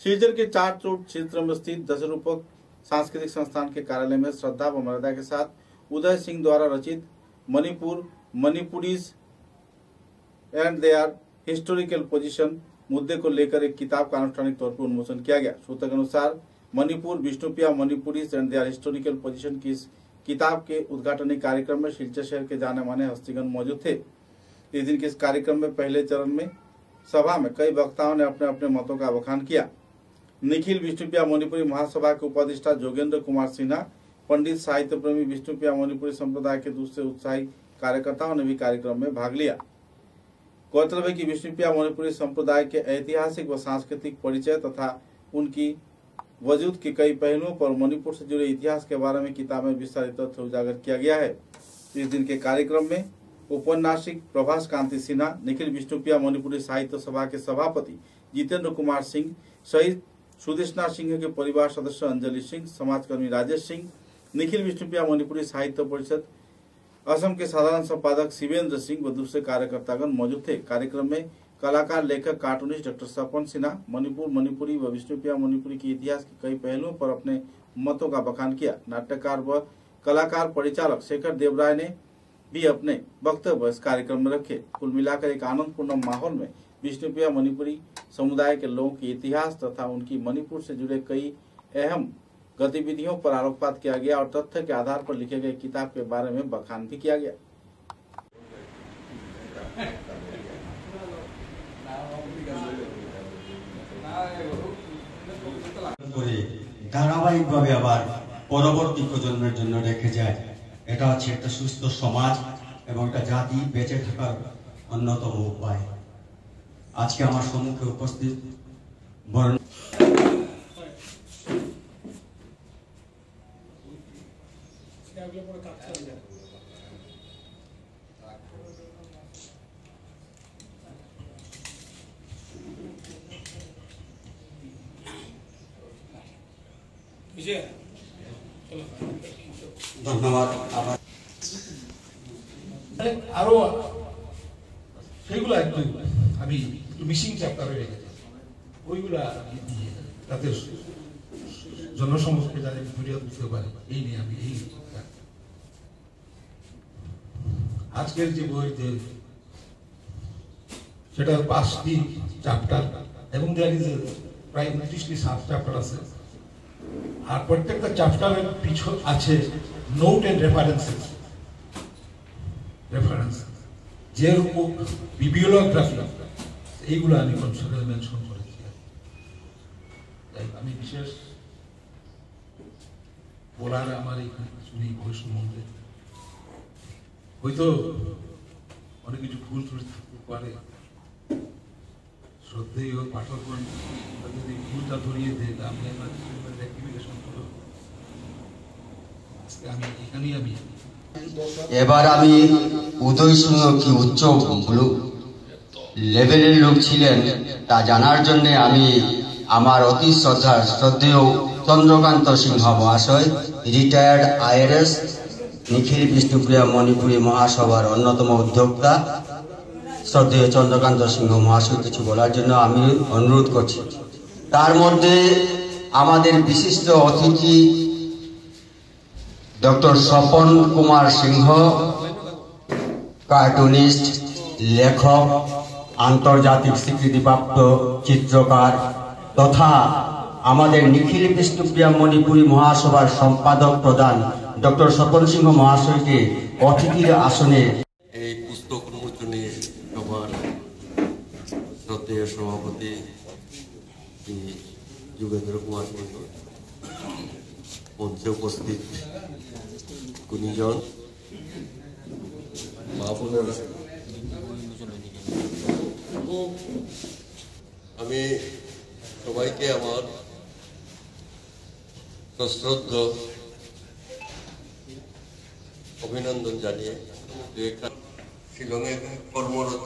सिलचर के चार चोट क्षेत्र में स्थित दशरूपक सांस्कृतिक संस्थान के कार्यालय में श्रद्धा व मर्यादा के साथ उदय सिंह द्वारा रचित मणिपुरीज एंड देयर हिस्टोरिकल पोजीशन मुद्दे को लेकर एक किताब का आनुष्ठानिक तौर पर उन्मोचन किया गया। सूत्र के अनुसार Manipur Bishnupriya Manipuris and their historical position की इस किताब के उद्घाटन कार्यक्रम में सिलचर शहर के जाने माने हस्तीगण मौजूद थे। इस दिन के इस कार्यक्रम में पहले चरण में सभा में कई वक्ताओं ने अपने अपने मतों का बखान किया। निखिल विष्णुप्रिया मणिपुरी महासभा के उपाधिष्ठा जोगेंद्र कुमार सिन्हा, पंडित साहित्य प्रेमी विष्णुप्रिया मणिपुरी संप्रदाय के दूसरे उत्साही कार्यकर्ताओं ने भी कार्यक्रम में भाग लिया। गौरतलब है कि विष्णुप्रिया मणिपुरी संप्रदाय के ऐतिहासिक व सांस्कृतिक परिचय तथा उनकी वजूद के कई पहलुओं पर मणिपुर से जुड़े इतिहास के बारे में किताब में विस्तारित तथ्य उजागर किया गया है। इस दिन के कार्यक्रम में औपन्यासिक प्रभास कांति सिन्हा, निखिल विष्णुप्रिया मणिपुरी साहित्य सभा के सभापति जितेंद्र कुमार सिंह सहित सुदेशना सिंह के परिवार सदस्य अंजलि सिंह, समाजकर्मी राजेश सिंह, निखिल विष्णुप्रिया मणिपुरी साहित्य परिषद असम के साधारण संपादक शिवेंद्र सिंह व दूसरे कार्यकर्तागण मौजूद थे। कार्यक्रम में कलाकार, लेखक, कार्टूनिस्ट डॉक्टर सपन सिन्हा मणिपुरी व विष्णुप्रिया मणिपुरी के इतिहास के कई पहलुओं पर अपने मतों का बखान किया। नाट्यकार व कलाकार परिचालक शेखर देवराय ने भी अपने वक्तव्य इस कार्यक्रम में रखे। कुल मिलाकर एक आनंदपूर्ण माहौल में विष्णुप्रिया मणिपुरी समुदाय के लोगों के इतिहास तथा उनकी मणिपुर से जुड़े कई अहम गतिविधियों पर आलोकपात किया गया और तथ्य के आधार पर लिखे गए किताब के बारे में बखान भी किया गया। ধারাবাহিকভাবে আবার পরবর্তী প্রজন্মের জন্য রেখে যায়, এটা হচ্ছে একটা সুস্থ সমাজ এবং একটা জাতি বেঁচে থাকার অন্যতম উপায়। আজকে আমার সম্মুখে উপস্থিত ধন্যবাদ। আরো সেগুলো একটু আমি মিসিং চ্যাপ্টার হয়ে গেছে, ওইগুলা তাতে জনসমক্ষে যাতে ফিরিয়ে তুলতে পারে এই নিয়ে আমি এই আজকের যে বই সেটা 5টি চ্যাপ্টার এবং প্রায় 29টি সাব চ্যাপ্টার আছে। আর প্রত্যেকটা চ্যাপ্টারের পিছু আছে নোট এন্ড রেফারেন্স যেরকম বিবিওগ্রাফি এইগুলো আমি কনসেপ্টে মেনশন করেছি। আমি বিশেষ বলার আমার এখানে কিছু নেই বই সম্বন্ধে, হয়তো অনেক কিছু ভুল ত্রুটি থাকতে পারে। শ্রদ্ধেয় পাঠকগণ যদি ভুলটা ধরিয়ে দেয় আমি আমার রেকটিফিকেশন করব। আজকে আমি এখানেই এবার আমি উদয় সিংহ কি উচ্চ লেভেলের লোক ছিলেন তা জানার জন্য আমি আমার অতি শ্রদ্ধেয় চন্দ্রকান্ত সিংহ মহাশয়, রিটায়ার্ড IRS, নিখিল বিষ্ণুপ্রিয়া মণিপুরী মহাসভার অন্যতম উদ্যোক্তা, শ্রদ্ধেয় চন্দ্রকান্ত সিংহ মহাশয় কিছু বলার জন্য আমি অনুরোধ করছি। তার মধ্যে আমাদের বিশিষ্ট অতিথি ডক্টর স্বপন কুমার সিংহ, কার্টুনিস্ট, লেখক, আন্তর্জাতিক স্বীকৃতিপ্রাপ্ত চিত্রকার তথা আমাদের নিখিল বিষ্ণুপ্রিয়া মণিপুরী মহাসভার সম্পাদক প্রধান ডক্টর স্বপন সিংহ মহাশয়কে অতিথির আসনে এই পুস্তক উন্মোচনে সভার শ্রদ্ধেয় সভাপতি যোগেন্দ্র কুমার সিংহ, মঞ্চে উপস্থিত গুণীজন আমি সবাইকে আমার সশ্রদ্ধ অভিনন্দন জানিয়ে শিলংয়ে কর্মরত